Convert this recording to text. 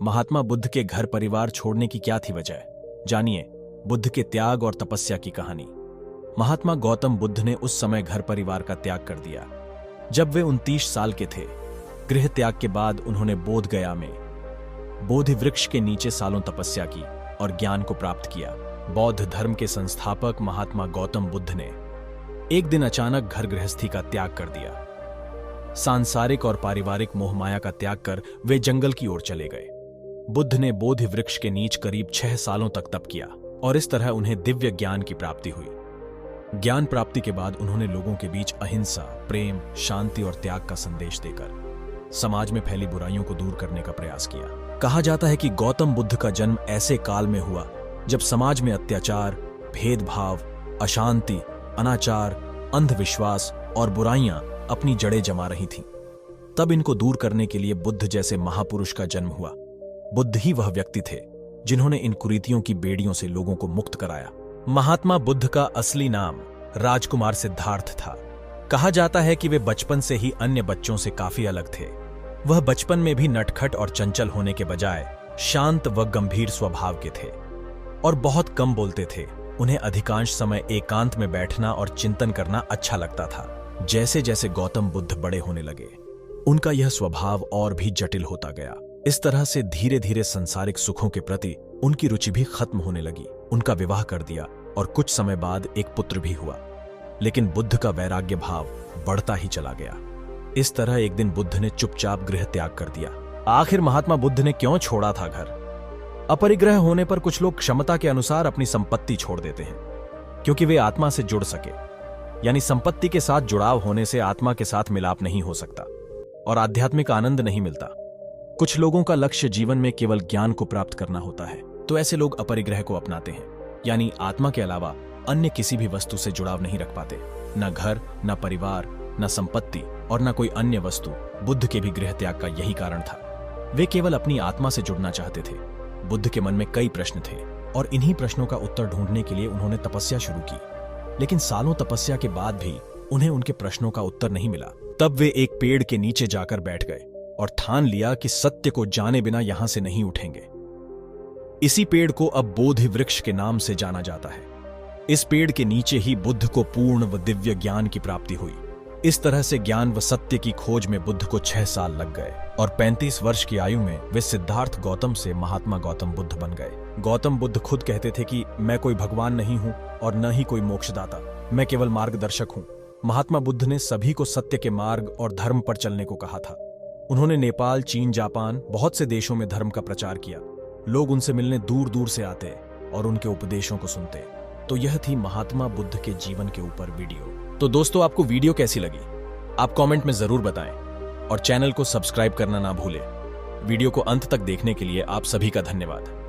महात्मा बुद्ध के घर परिवार छोड़ने की क्या थी वजह? जानिए बुद्ध के त्याग और तपस्या की कहानी। महात्मा गौतम बुद्ध ने उस समय घर परिवार का त्याग कर दिया जब वे 29 साल के थे। गृह त्याग के बाद उन्होंने बोध गया में बोधि वृक्ष के नीचे सालों तपस्या की और ज्ञान को प्राप्त किया। बौद्ध धर्म के संस्थापक महात्मा गौतम बुद्ध ने एक दिन अचानक घर गृहस्थी का त्याग कर दिया। सांसारिक और पारिवारिक मोहमाया का त्याग कर वे जंगल की ओर चले गए। बुद्ध ने बोधि वृक्ष के नीचे करीब 6 सालों तक तप किया और इस तरह उन्हें दिव्य ज्ञान की प्राप्ति हुई। ज्ञान प्राप्ति के बाद उन्होंने लोगों के बीच अहिंसा, प्रेम, शांति और त्याग का संदेश देकर समाज में फैली बुराइयों को दूर करने का प्रयास किया। कहा जाता है कि गौतम बुद्ध का जन्म ऐसे काल में हुआ जब समाज में अत्याचार, भेदभाव, अशांति, अनाचार, अंधविश्वास और बुराइयां अपनी जड़ें जमा रही थीं। तब इनको दूर करने के लिए बुद्ध जैसे महापुरुष का जन्म हुआ। बुद्ध ही वह व्यक्ति थे जिन्होंने इन कुरीतियों की बेड़ियों से लोगों को मुक्त कराया। महात्मा बुद्ध का असली नाम राजकुमार सिद्धार्थ था। कहा जाता है कि वे बचपन से ही अन्य बच्चों से काफी अलग थे। वह बचपन में भी नटखट और चंचल होने के बजाय शांत व गंभीर स्वभाव के थे और बहुत कम बोलते थे। उन्हें अधिकांश समय एकांत में बैठना और चिंतन करना अच्छा लगता था। जैसे जैसे गौतम बुद्ध बड़े होने लगे उनका यह स्वभाव और भी जटिल होता गया। इस तरह से धीरे धीरे संसारिक सुखों के प्रति उनकी रुचि भी खत्म होने लगी। उनका विवाह कर दिया और कुछ समय बाद एक पुत्र भी हुआ। लेकिन बुद्ध का वैराग्य भाव बढ़ता ही चला गया। इस तरह एक दिन बुद्ध ने चुपचाप गृह त्याग कर दिया। आखिर महात्मा बुद्ध ने क्यों छोड़ा था घर? अपरिग्रह होने पर कुछ लोग क्षमता के अनुसार अपनी संपत्ति छोड़ देते हैं क्योंकि वे आत्मा से जुड़ सके। यानी संपत्ति के साथ जुड़ाव होने से आत्मा के साथ मिलाप नहीं हो सकता और आध्यात्मिक आनंद नहीं मिलता। कुछ लोगों का लक्ष्य जीवन में केवल ज्ञान को प्राप्त करना होता है, तो ऐसे लोग अपरिग्रह को अपनाते हैं, यानी आत्मा के अलावा अन्य किसी भी वस्तु से जुड़ाव नहीं रख पाते। न घर, न परिवार, न संपत्ति और न कोई अन्य वस्तु। बुद्ध के भी गृह त्याग का यही कारण था। वे केवल अपनी आत्मा से जुड़ना चाहते थे। बुद्ध के मन में कई प्रश्न थे और इन्हीं प्रश्नों का उत्तर ढूंढने के लिए उन्होंने तपस्या शुरू की। लेकिन सालों तपस्या के बाद भी उन्हें उनके प्रश्नों का उत्तर नहीं मिला। तब वे एक पेड़ के नीचे जाकर बैठ गए और ठान लिया कि सत्य को जाने बिना यहां से नहीं उठेंगे। इसी पेड़ को अब बोधि वृक्ष के नाम से जाना जाता है। इस पेड़ के नीचे ही बुद्ध को पूर्ण व दिव्य ज्ञान की प्राप्ति हुई। इस तरह से ज्ञान व सत्य की खोज में बुद्ध को 6 साल लग गए और 35 वर्ष की आयु में वे सिद्धार्थ गौतम से महात्मा गौतम बुद्ध बन गए। गौतम बुद्ध खुद कहते थे कि मैं कोई भगवान नहीं हूं और न ही कोई मोक्षदाता, मैं केवल मार्गदर्शक हूं। महात्मा बुद्ध ने सभी को सत्य के मार्ग और धर्म पर चलने को कहा था। उन्होंने नेपाल, चीन, जापान बहुत से देशों में धर्म का प्रचार किया। लोग उनसे मिलने दूर दूर से आते और उनके उपदेशों को सुनते। तो यह थी महात्मा बुद्ध के जीवन के ऊपर वीडियो। तो दोस्तों, आपको वीडियो कैसी लगी आप कमेंट में जरूर बताएं और चैनल को सब्सक्राइब करना ना भूलें। वीडियो को अंत तक देखने के लिए आप सभी का धन्यवाद।